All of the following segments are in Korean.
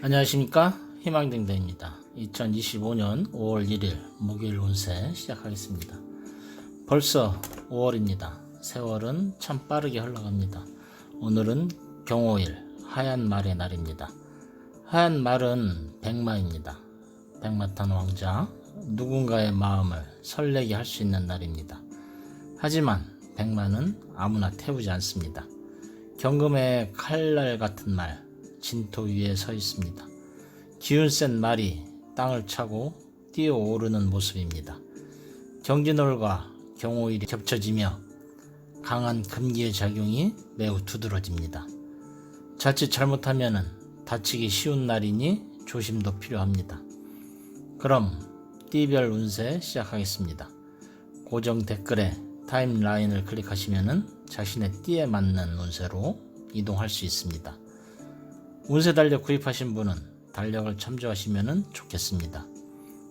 안녕하십니까, 희망댕댕입니다. 2025년 5월 1일 목요일 운세 시작하겠습니다. 벌써 5월입니다. 세월은 참 빠르게 흘러갑니다. 오늘은 경호일 하얀 말의 날입니다. 하얀 말은 백마입니다. 백마탄 왕자, 누군가의 마음을 설레게 할 수 있는 날입니다. 하지만 백마는 아무나 태우지 않습니다. 경금의 칼날 같은 말, 진토 위에 서 있습니다. 기운 센 말이 땅을 차고 뛰어오르는 모습입니다. 경진월과 경호일이 겹쳐지며 강한 금기의 작용이 매우 두드러집니다. 자칫 잘못하면 다치기 쉬운 날이니 조심도 필요합니다. 그럼 띠별 운세 시작하겠습니다. 고정 댓글에 타임라인을 클릭하시면 자신의 띠에 맞는 운세로 이동할 수 있습니다. 운세 달력 구입하신 분은 달력을 참조하시면 좋겠습니다.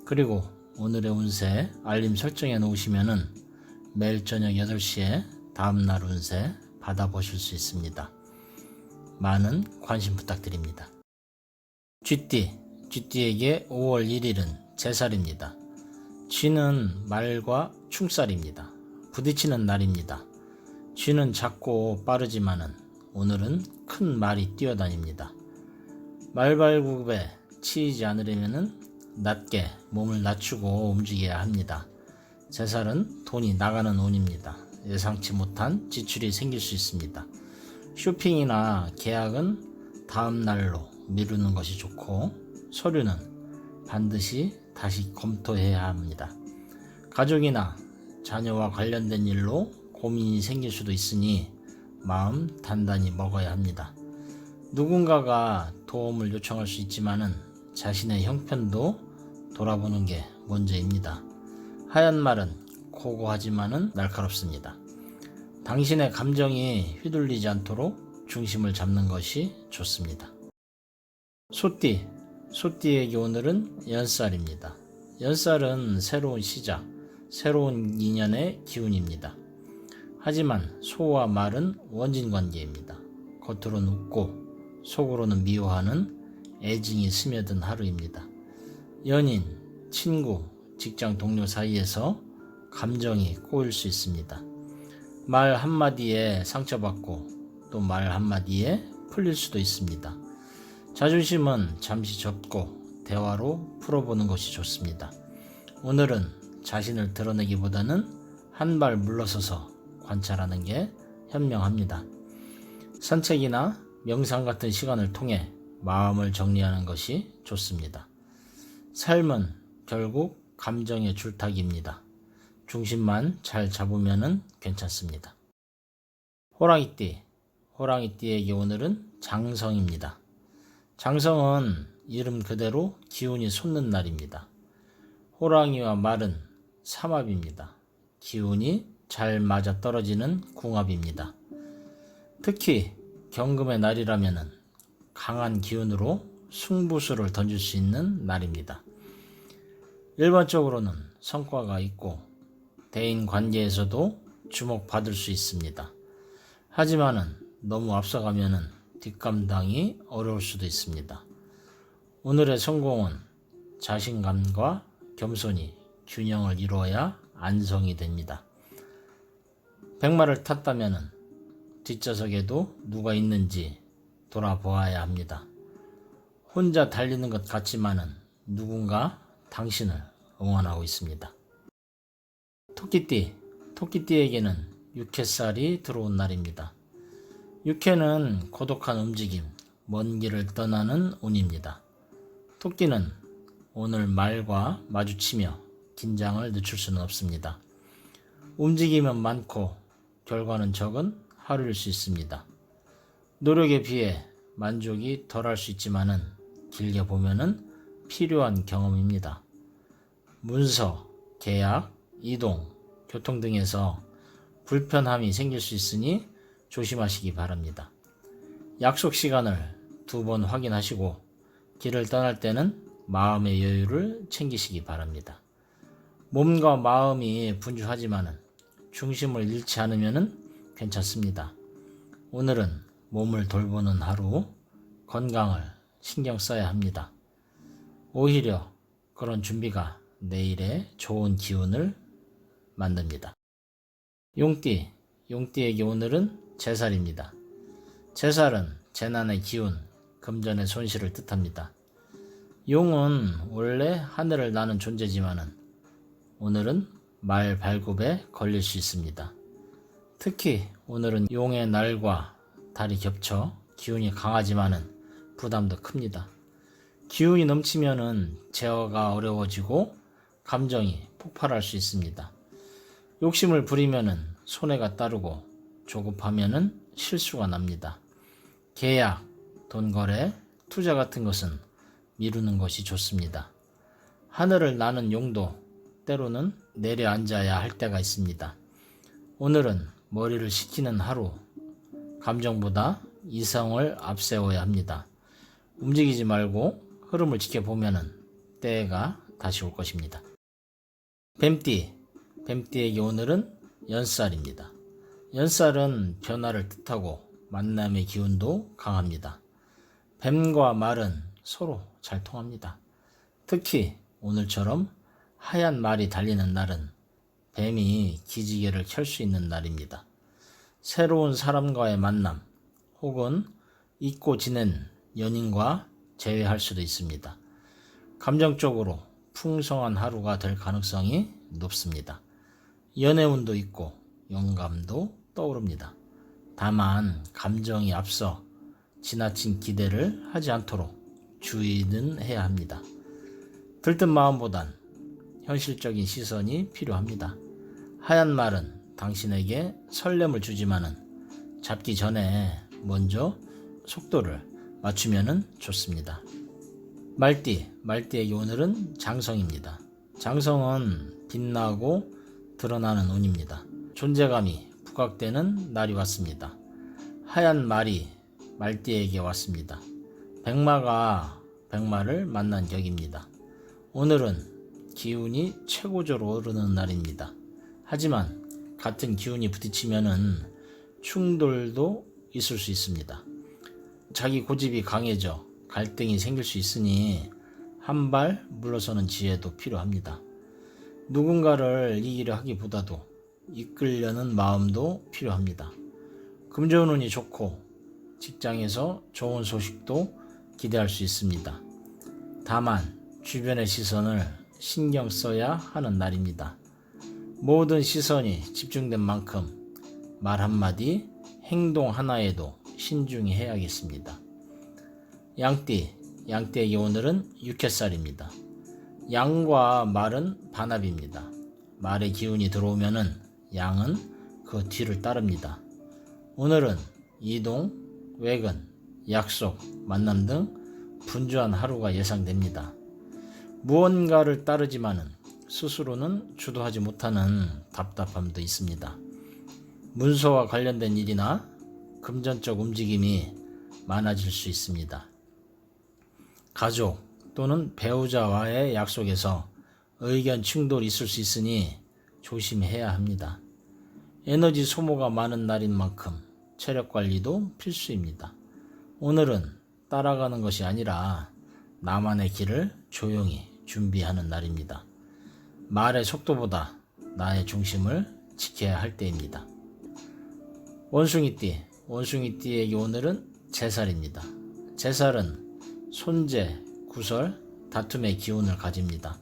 그리고 오늘의 운세 알림 설정해 놓으시면 매일 저녁 8시에 다음날 운세 받아보실 수 있습니다. 많은 관심 부탁드립니다. 쥐띠에게 5월 1일은 제살입니다. 쥐는 말과 충살입니다. 부딪히는 날입니다. 쥐는 작고 빠르지만은 오늘은 큰 말이 뛰어다닙니다. 말발굽에 치이지 않으려면 낮게 몸을 낮추고 움직여야 합니다. 제살은 돈이 나가는 운입니다. 예상치 못한 지출이 생길 수 있습니다. 쇼핑이나 계약은 다음 날로 미루는 것이 좋고 서류는 반드시 다시 검토해야 합니다. 가족이나 자녀와 관련된 일로 고민이 생길 수도 있으니 마음 단단히 먹어야 합니다. 누군가가 도움을 요청할 수 있지만은 자신의 형편도 돌아보는 게 먼저입니다. 하얀 말은 고고하지만은 날카롭습니다. 당신의 감정이 휘둘리지 않도록 중심을 잡는 것이 좋습니다. 소띠에게 오늘은 연살입니다. 연살은 새로운 시작, 새로운 인연의 기운입니다. 하지만 소와 말은 원진 관계입니다. 겉으로는 웃고 속으로는 미워하는 애증이 스며든 하루입니다. 연인, 친구, 직장 동료 사이에서 감정이 꼬일 수 있습니다. 말 한마디에 상처받고 또 말 한마디에 풀릴 수도 있습니다. 자존심은 잠시 접고 대화로 풀어보는 것이 좋습니다. 오늘은 자신을 드러내기보다는 한 발 물러서서 관찰하는 게 현명합니다. 산책이나 명상 같은 시간을 통해 마음을 정리하는 것이 좋습니다. 삶은 결국 감정의 줄타기입니다. 중심만 잘 잡으면 괜찮습니다. 호랑이띠에게 오늘은 장성입니다. 장성은 이름 그대로 기운이 솟는 날입니다. 호랑이와 말은 삼합입니다. 기운이 잘 맞아 떨어지는 궁합입니다. 특히 경금의 날이라면 강한 기운으로 승부수를 던질 수 있는 날입니다. 일반적으로는 성과가 있고 대인 관계에서도 주목받을 수 있습니다. 하지만은 너무 앞서가면은 뒷감당이 어려울 수도 있습니다. 오늘의 성공은 자신감과 겸손이 균형을 이루어야 안성이 됩니다. 백마를 탔다면은 뒷좌석에도 누가 있는지 돌아보아야 합니다. 혼자 달리는 것 같지만은 누군가 당신을 응원하고 있습니다. 토끼띠에게는 육회살이 들어온 날입니다. 육회는 고독한 움직임, 먼 길을 떠나는 운입니다. 토끼는 오늘 말과 마주치며 긴장을 늦출 수는 없습니다. 움직임은 많고 결과는 적은 하루일 수 있습니다. 노력에 비해 만족이 덜할 수 있지만은 길게 보면은 필요한 경험입니다. 문서, 계약, 이동, 교통 등에서 불편함이 생길 수 있으니 조심하시기 바랍니다. 약속 시간을 2번 확인하시고 길을 떠날 때는 마음의 여유를 챙기시기 바랍니다. 몸과 마음이 분주하지만은 중심을 잃지 않으면 괜찮습니다. 오늘은 몸을 돌보는 하루, 건강을 신경 써야 합니다. 오히려 그런 준비가 내일의 좋은 기운을 만듭니다. 용띠에게 오늘은 제살입니다. 제살은 재난의 기운, 금전의 손실을 뜻합니다. 용은 원래 하늘을 나는 존재지만은 오늘은 말 발굽에 걸릴 수 있습니다. 특히 오늘은 용의 날과 달이 겹쳐 기운이 강하지만은 부담도 큽니다. 기운이 넘치면은 제어가 어려워지고 감정이 폭발할 수 있습니다. 욕심을 부리면은 손해가 따르고 조급하면은 실수가 납니다. 계약, 돈 거래, 투자 같은 것은 미루는 것이 좋습니다. 하늘을 나는 용도 때로는 내려앉아야 할 때가 있습니다. 오늘은 머리를 식히는 하루, 감정보다 이성을 앞세워야 합니다. 움직이지 말고 흐름을 지켜보면은 때가 다시 올 것입니다. 뱀띠에게 오늘은 연살입니다. 연살은 변화를 뜻하고 만남의 기운도 강합니다. 뱀과 말은 서로 잘 통합니다. 특히 오늘처럼 하얀 말이 달리는 날은 뱀이 기지개를 켤 수 있는 날입니다. 새로운 사람과의 만남 혹은 잊고 지낸 연인과 재회할 수도 있습니다. 감정적으로 풍성한 하루가 될 가능성이 높습니다. 연애운도 있고 영감도 떠오릅니다. 다만 감정이 앞서 지나친 기대를 하지 않도록 주의는 해야 합니다. 들뜬 마음보단 현실적인 시선이 필요합니다. 하얀 말은 당신에게 설렘을 주지만은 잡기 전에 먼저 속도를 맞추면 좋습니다. 말띠에게 오늘은 장성입니다. 장성은 빛나고 드러나는 운입니다. 존재감이 부각되는 날이 왔습니다. 하얀 말이 말띠에게 왔습니다. 백마가 백마를 만난 격입니다. 오늘은 기운이 최고조로 오르는 날입니다. 하지만 같은 기운이 부딪히면은 충돌도 있을 수 있습니다. 자기 고집이 강해져 갈등이 생길 수 있으니 한 발 물러서는 지혜도 필요합니다. 누군가를 이기려 하기보다도 이끌려는 마음도 필요합니다. 금전운이 좋고 직장에서 좋은 소식도 기대할 수 있습니다. 다만 주변의 시선을 신경 써야 하는 날입니다. 모든 시선이 집중된 만큼 말 한마디, 행동 하나에도 신중히 해야겠습니다. 양띠에게 오늘은 육해살입니다. 양과 말은 반합입니다. 말의 기운이 들어오면은 양은 그 뒤를 따릅니다. 오늘은 이동, 외근, 약속, 만남 등 분주한 하루가 예상됩니다. 무언가를 따르지만은 스스로는 주도하지 못하는 답답함도 있습니다. 문서와 관련된 일이나 금전적 움직임이 많아질 수 있습니다. 가족 또는 배우자와의 약속에서 의견 충돌이 있을 수 있으니 조심해야 합니다. 에너지 소모가 많은 날인 만큼 체력 관리도 필수입니다. 오늘은 따라가는 것이 아니라 나만의 길을 조용히 준비하는 날입니다. 말의 속도보다 나의 중심을 지켜야 할 때입니다. 원숭이띠에게 오늘은 제살입니다. 제살은 손재, 구설, 다툼의 기운을 가집니다.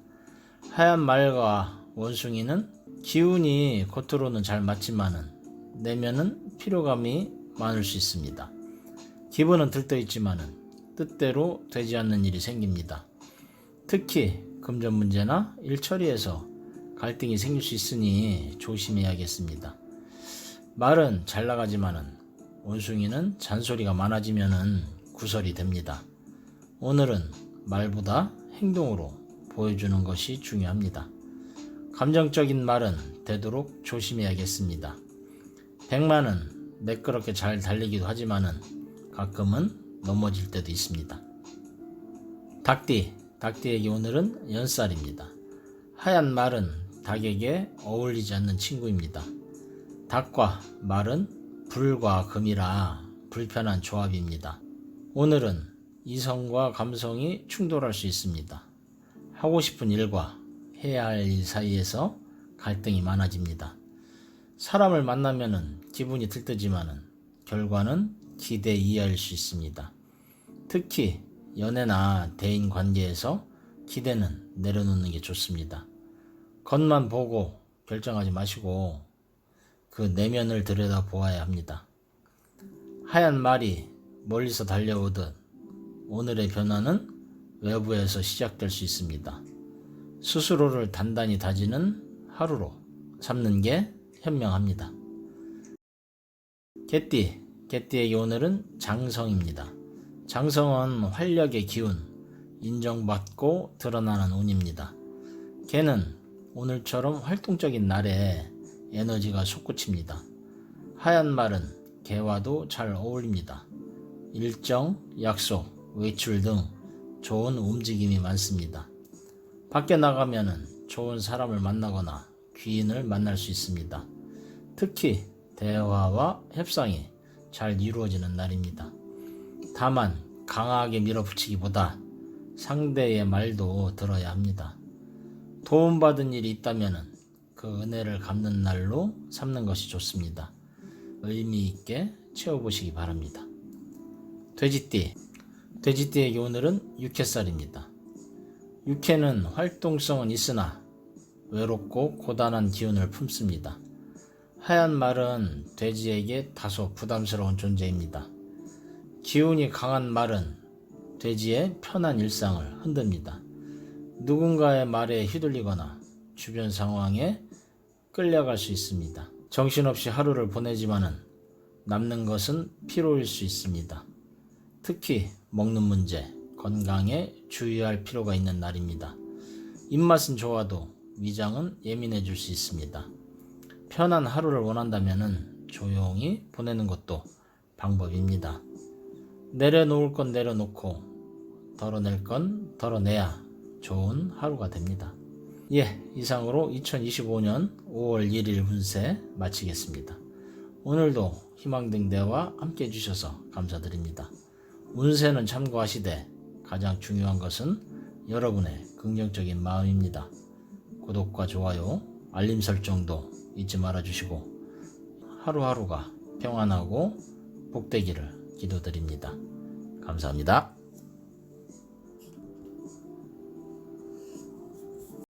하얀 말과 원숭이는 기운이 겉으로는 잘 맞지만은 내면은 피로감이 많을 수 있습니다. 기분은 들떠있지만은 뜻대로 되지 않는 일이 생깁니다. 특히 금전 문제나 일 처리에서 갈등이 생길 수 있으니 조심해야겠습니다. 말은 잘 나가지만은 원숭이는 잔소리가 많아지면은 구설이 됩니다. 오늘은 말보다 행동으로 보여주는 것이 중요합니다. 감정적인 말은 되도록 조심해야겠습니다. 백마는 매끄럽게 잘 달리기도 하지만은 가끔은 넘어질 때도 있습니다. 닭띠에게 오늘은 연살입니다. 하얀 말은 닭에게 어울리지 않는 친구입니다. 닭과 말은 불과 금이라 불편한 조합입니다. 오늘은 이성과 감성이 충돌할 수 있습니다. 하고 싶은 일과 해야 할 일 사이에서 갈등이 많아집니다. 사람을 만나면은 기분이 들뜨지만은 결과는 기대 이하일 수 있습니다. 특히 연애나 대인 관계에서 기대는 내려놓는 게 좋습니다. 겉만 보고 결정하지 마시고 그 내면을 들여다 보아야 합니다. 하얀 말이 멀리서 달려오듯 오늘의 변화는 외부에서 시작될 수 있습니다. 스스로를 단단히 다지는 하루로 삼는 게 현명합니다. 개띠에게 오늘은 장성입니다. 장성은 활력의 기운, 인정받고 드러나는 운입니다. 개는 오늘처럼 활동적인 날에 에너지가 솟구칩니다. 하얀 말은 개와도 잘 어울립니다. 일정, 약속, 외출 등 좋은 움직임이 많습니다. 밖에 나가면은 좋은 사람을 만나거나 귀인을 만날 수 있습니다. 특히 대화와 협상이 잘 이루어지는 날입니다. 다만 강하게 밀어붙이기보다 상대의 말도 들어야 합니다. 도움받은 일이 있다면 그 은혜를 갚는 날로 삼는 것이 좋습니다. 의미 있게 채워보시기 바랍니다. 돼지띠에게 오늘은 육해살입니다. 육해는 활동성은 있으나 외롭고 고단한 기운을 품습니다. 하얀 말은 돼지에게 다소 부담스러운 존재입니다. 기운이 강한 말은 돼지의 편한 일상을 흔듭니다. 누군가의 말에 휘둘리거나 주변 상황에 끌려갈 수 있습니다. 정신없이 하루를 보내지만은 남는 것은 피로일 수 있습니다. 특히 먹는 문제, 건강에 주의할 필요가 있는 날입니다. 입맛은 좋아도 위장은 예민해질 수 있습니다. 편한 하루를 원한다면 조용히 보내는 것도 방법입니다. 내려놓을 건 내려놓고 덜어낼 건 덜어내야 좋은 하루가 됩니다. 이상으로 2025년 5월 1일 운세 마치겠습니다. 오늘도 희망등대와 함께 해주셔서 감사드립니다. 운세는 참고하시되 가장 중요한 것은 여러분의 긍정적인 마음입니다. 구독과 좋아요, 알림 설정도 잊지 말아주시고 하루하루가 평안하고 복되기를 기도드립니다. 감사합니다.